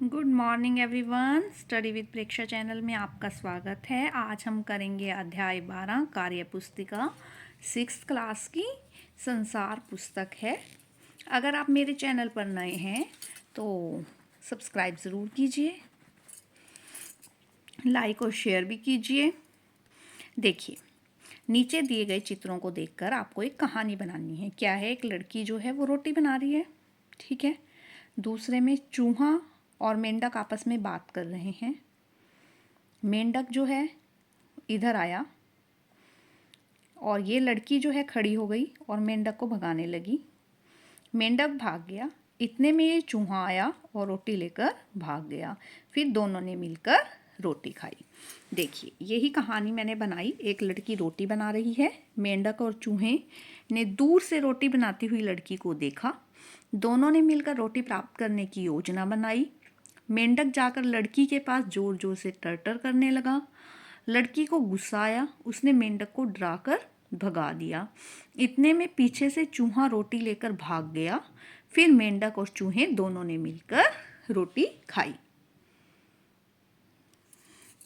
Good morning everyone. Study with Preksha channel में आपका स्वागत है। आज हम करेंगे अध्याय 12 कार्य पुस्तिका 6th क्लास की संसार पुस्तक है। अगर आप मेरे चैनल पर नए हैं तो सब्सक्राइब ज़रूर कीजिए, लाइक और शेयर भी कीजिए। देखिए, नीचे दिए गए चित्रों को देखकर आपको एक कहानी बनानी है। क्या है, एक लड़की जो है वो रोटी बना रही है, ठीक है। दूसरे में चूहा और मेंढक आपस में बात कर रहे हैं। मेंढक जो है इधर आया और ये लड़की जो है खड़ी हो गई और मेंढक को भगाने लगी। मेंढक भाग गया, इतने में ये चूहा आया और रोटी लेकर भाग गया। फिर दोनों ने मिलकर रोटी खाई। देखिए, यही कहानी मैंने बनाई। एक लड़की रोटी बना रही है, मेंढक और चूहे ने दूर से रोटी बनाती हुई लड़की को देखा। दोनों ने मिलकर रोटी प्राप्त करने की योजना बनाई। मेंढक जाकर लड़की के पास जोर जोर से टर्टर करने लगा। लड़की को गुस्सा आया, उसने मेंढक को डराकर भगा दिया। इतने में पीछे से चूहा रोटी लेकर भाग गया। फिर मेंढक और चूहे दोनों ने मिलकर रोटी खाई।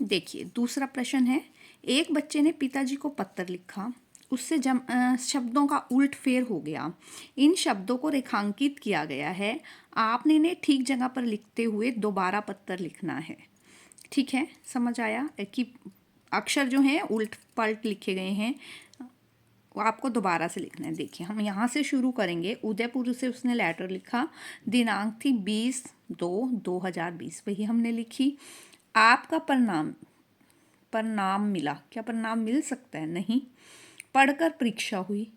देखिए, दूसरा प्रश्न है, एक बच्चे ने पिताजी को पत्र लिखा। उससे शब्दों का उल्ट फेर हो गया। इन शब्दों को रेखांकित किया गया है। आपने इन्हें ठीक जगह पर लिखते हुए दोबारा पत्र लिखना है। ठीक है, समझ आया कि अक्षर जो हैं उल्ट पलट लिखे गए हैं, वो आपको दोबारा से लिखना है। देखिए, हम यहाँ से शुरू करेंगे। उदयपुर से उसने लेटर लिखा, दिनांक थी 20/2/2020, वही हमने लिखी। आपका परिणाम मिला। क्या परिणाम मिल सकता है? नहीं। पढ़कर परीक्षा हुई,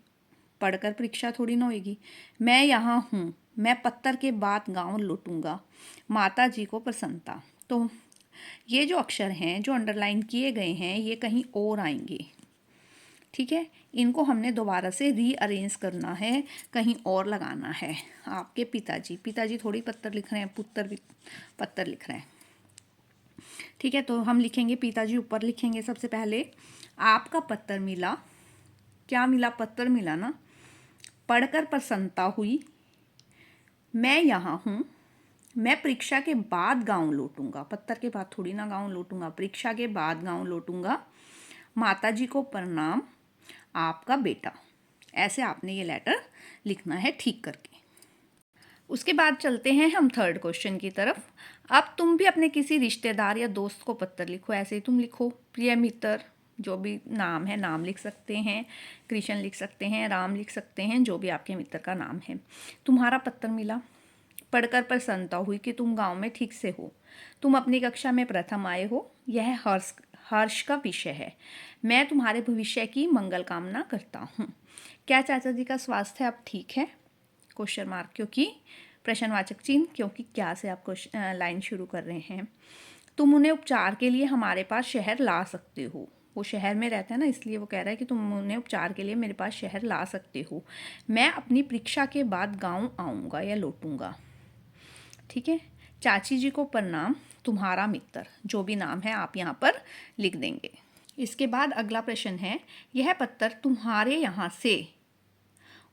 पढ़कर परीक्षा थोड़ी ना होगी। मैं यहाँ हूँ, मैं पत्थर के बाद गांव लौटूंगा। माता जी को प्रसन्नता। तो ये जो अक्षर हैं जो अंडरलाइन किए गए हैं ये कहीं और आएंगे, ठीक है। इनको हमने दोबारा से रीअरेंज करना है, कहीं और लगाना है। आपके पिताजी थोड़ी पत्थर लिख रहे हैं, पुत्र भी पत्थर लिख रहे हैं, ठीक है। तो हम लिखेंगे पिताजी, ऊपर लिखेंगे सबसे पहले आपका पत्र मिला। क्या मिला? पत्र मिला ना। पढ़कर प्रसन्नता हुई। मैं यहाँ हूँ, मैं परीक्षा के बाद गांव लौटूंगा। पत्तर के बाद थोड़ी ना गांव लौटूंगा, परीक्षा के बाद गांव लौटूंगा। माताजी को प्रणाम, आपका बेटा। ऐसे आपने ये लेटर लिखना है ठीक करके। उसके बाद चलते हैं हम थर्ड क्वेश्चन की तरफ। अब तुम भी अपने किसी रिश्तेदार या दोस्त को पत्र लिखो। ऐसे ही तुम लिखो, प्रिय मित्र, जो भी नाम है, नाम लिख सकते हैं, कृष्ण लिख सकते हैं, राम लिख सकते हैं, जो भी आपके मित्र का नाम है। तुम्हारा पत्र मिला। पढ़कर प्रसन्नता हुई कि तुम गांव में ठीक से हो। तुम अपनी कक्षा में प्रथम आए हो, यह हर्ष का विषय है। मैं तुम्हारे भविष्य की मंगल कामना करता हूँ। क्या चाचा जी का स्वास्थ्य अब ठीक है? क्वेश्चन मार्क, क्योंकि प्रश्नवाचक चिन्ह, क्योंकि क्या से आप लाइन शुरू कर रहे हैं। तुम उन्हें उपचार के लिए हमारे पास शहर ला सकते हो। वो शहर में रहता है ना, इसलिए वो कह रहा है कि तुम उन्हें उपचार के लिए मेरे पास शहर ला सकते हो। मैं अपनी परीक्षा के बाद गांव आऊँगा या लौटूंगा, ठीक है। चाची जी को प्रणाम, तुम्हारा मित्र। जो भी नाम है आप यहाँ पर लिख देंगे। इसके बाद अगला प्रश्न है, यह पत्र तुम्हारे यहाँ से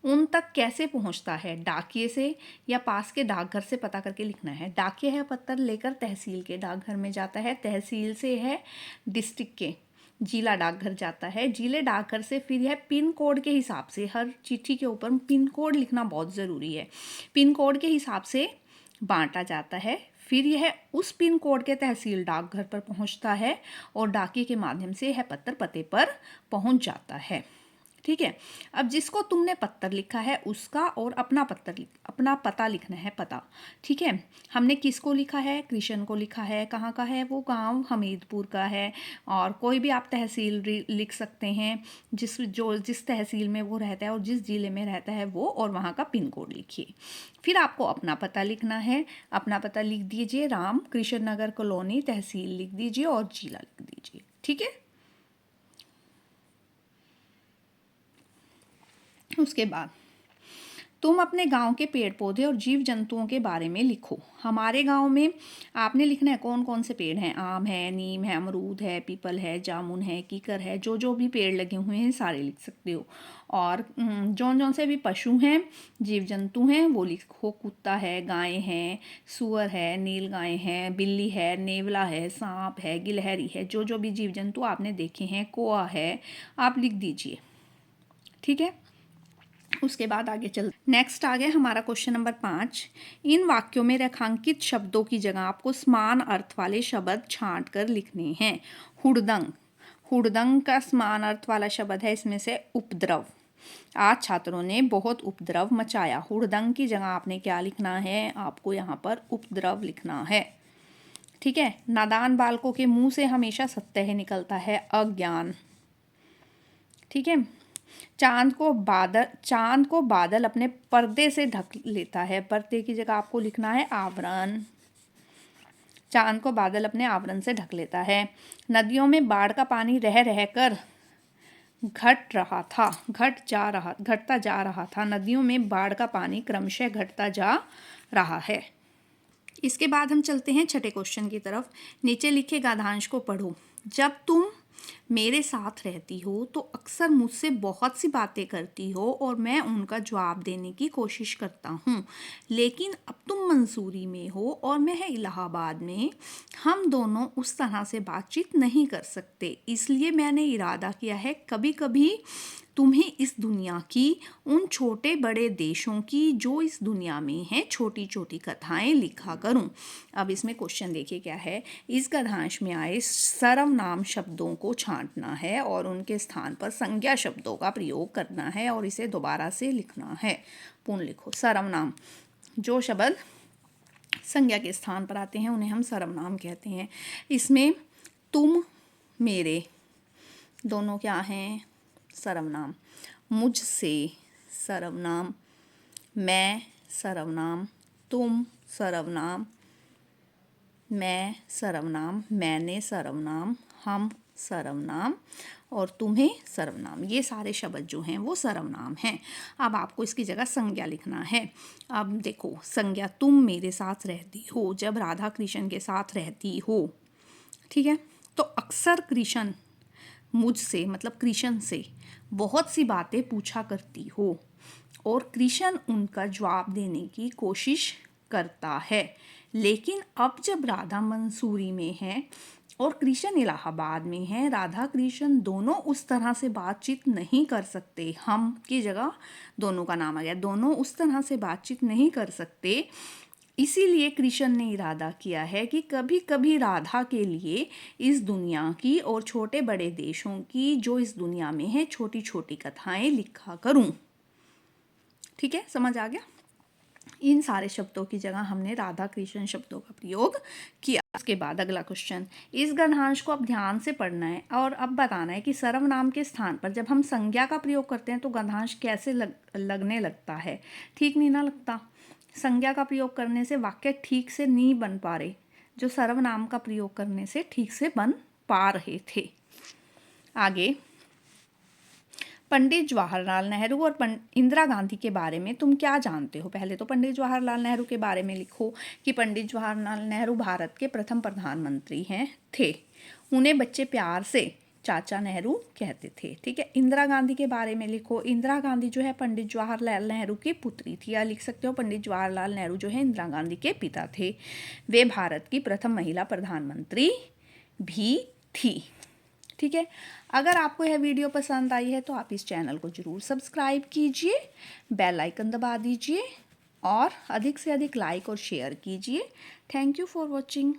उन तक कैसे पहुंचता है? डाकिए से या पास के डाकघर से पता करके लिखना है। डाकिया है पत्र लेकर तहसील के डाकघर में जाता है, तहसील से है डिस्ट्रिक्ट के जिला डाकघर जाता है, जिले डाकघर से फिर यह पिन कोड के हिसाब से, हर चिट्ठी के ऊपर पिन कोड लिखना बहुत ज़रूरी है, पिन कोड के हिसाब से बांटा जाता है। फिर यह उस पिन कोड के तहसील डाकघर पर पहुंचता है और डाकिए के माध्यम से यह पत्र पते पर पहुंच जाता है, ठीक है। अब जिसको तुमने पत्र लिखा है उसका और अपना अपना पता लिखना है, पता, ठीक है। हमने किसको लिखा है? कृष्ण को लिखा है। कहाँ का है वो? गांव हमीदपुर का है। और कोई भी आप तहसील लिख सकते हैं, जिस तहसील में वो रहता है और जिस जिले में रहता है वो, और वहाँ का पिन कोड लिखिए। फिर आपको अपना पता लिखना है। अपना पता लिख दीजिए, राम कृष्ण नगर कॉलोनी, तहसील लिख दीजिए और जिला लिख दीजिए, ठीक है। उसके बाद तुम अपने गांव के पेड़ पौधे और जीव जंतुओं के बारे में लिखो। हमारे गांव में आपने लिखना है कौन कौन से पेड़ हैं। आम है, नीम है, अमरूद है, पीपल है, जामुन है, कीकर है, जो भी पेड़ लगे हुए हैं सारे लिख सकते हो। और जौन जौन से भी पशु हैं, जीव जंतु हैं वो लिखो। कुत्ता है, गाय हैं, सुअर है, नील गाय है, बिल्ली है, नेवला है, सांप है, गिलहरी है, जो भी जीव जंतु आपने देखे हैं, कौआ है, आप लिख दीजिए। ठीक है, उसके बाद आगे चल नेक्स्ट आ गया हमारा क्वेश्चन नंबर 5। इन वाक्यों में रेखांकित शब्दों की जगह आपको समान अर्थ वाले शब्द छांट कर लिखने हैं। हुड़दंग, हुड़दंग का समान अर्थ वाला शब्द है इसमें से उपद्रव। आज छात्रों ने बहुत उपद्रव मचाया। हुड़दंग की जगह आपने क्या लिखना है, आपको यहाँ पर उपद्रव लिखना है। ठीक है, नादान बालकों के मुंह से हमेशा सत्य ही निकलता है, अज्ञान। ठीक है, चांद को बादल अपने पर्दे से ढक लेता है। पर्दे की जगह आपको लिखना है आवरण। चांद को बादल अपने आवरण से ढक लेता है। नदियों में बाढ़ का पानी रह रहकर घटता जा रहा था। नदियों में बाढ़ का पानी क्रमशः घटता जा रहा है। इसके बाद हम चलते हैं छठे क्वेश्चन की तरफ। नीचे लिखे गाद्यांश को पढ़ो। जब तुम मेरे साथ रहती हो तो अक्सर मुझसे बहुत सी बातें करती हो और मैं उनका जवाब देने की कोशिश करता हूँ, लेकिन अब तुम मंसूरी में हो और मैं है इलाहाबाद में। हम दोनों उस तरह से बातचीत नहीं कर सकते, इसलिए मैंने इरादा किया है कभी कभी तुम्हें इस दुनिया की, उन छोटे बड़े देशों की जो इस दुनिया में हैं, छोटी छोटी कथाएं लिखा करूं। अब इसमें क्वेश्चन देखिए क्या है। इस गद्यांश में आए सर्वनाम शब्दों को छांटना है और उनके स्थान पर संज्ञा शब्दों का प्रयोग करना है और इसे दोबारा से लिखना है। पुनः लिखो। सर्वनाम, जो शब्द संज्ञा के स्थान पर आते हैं उन्हें हम सर्वनाम कहते हैं। इसमें तुम, मेरे दोनों क्या हैं, सर्वनाम। मुझसे सर्वनाम, मैं सर्वनाम, तुम सर्वनाम, मैं सर्वनाम, मैंने सर्वनाम, हम सर्वनाम और तुम्हें सर्वनाम। ये सारे शब्द जो हैं वो सर्वनाम हैं। अब आपको इसकी जगह संज्ञा लिखना है। अब देखो, संज्ञा तुम मेरे साथ रहती हो, जब राधा कृष्ण के साथ रहती हो, ठीक है, तो अक्सर कृष्ण मुझसे मतलब कृष्ण से बहुत सी बातें पूछा करती हो और कृष्ण उनका जवाब देने की कोशिश करता है। लेकिन अब जब राधा मंसूरी में है और कृष्ण इलाहाबाद में है, राधा कृष्ण दोनों उस तरह से बातचीत नहीं कर सकते। हम की जगह दोनों का नाम आ गया। दोनों उस तरह से बातचीत नहीं कर सकते, इसीलिए कृष्ण ने इरादा किया है कि कभी कभी राधा के लिए इस दुनिया की और छोटे बड़े देशों की जो इस दुनिया में है छोटी छोटी कथाएं लिखा करूं। ठीक है, समझ आ गया। इन सारे शब्दों की जगह हमने राधा कृष्ण शब्दों का प्रयोग किया। उसके बाद अगला क्वेश्चन, इस गद्यांश को अब ध्यान से पढ़ना है और अब बताना है कि सर्वनाम के स्थान पर जब हम संज्ञा का प्रयोग करते हैं तो गद्यांश कैसे लगने लगता है। ठीक नहीं ना लगता। संज्ञा का प्रयोग करने से वाक्य ठीक से नहीं बन पा रहे, जो सर्वनाम का प्रयोग करने से ठीक से बन पा रहे थे। आगे, पंडित जवाहरलाल नेहरू और इंदिरा गांधी के बारे में तुम क्या जानते हो। पहले तो पंडित जवाहरलाल नेहरू के बारे में लिखो कि पंडित जवाहरलाल नेहरू भारत के प्रथम प्रधानमंत्री थे। उन्हें बच्चे प्यार से चाचा नेहरू कहते थे। ठीक है, इंदिरा गांधी के बारे में लिखो। इंदिरा गांधी जो है पंडित जवाहरलाल नेहरू की पुत्री थी, या लिख सकते हो पंडित जवाहरलाल नेहरू जो है इंदिरा गांधी के पिता थे। वे भारत की प्रथम महिला प्रधानमंत्री भी थी। ठीक है, अगर आपको यह वीडियो पसंद आई है तो आप इस चैनल को ज़रूर सब्सक्राइब कीजिए, बेल आइकन दबा दीजिए और अधिक से अधिक लाइक और शेयर कीजिए। Thank you for watching.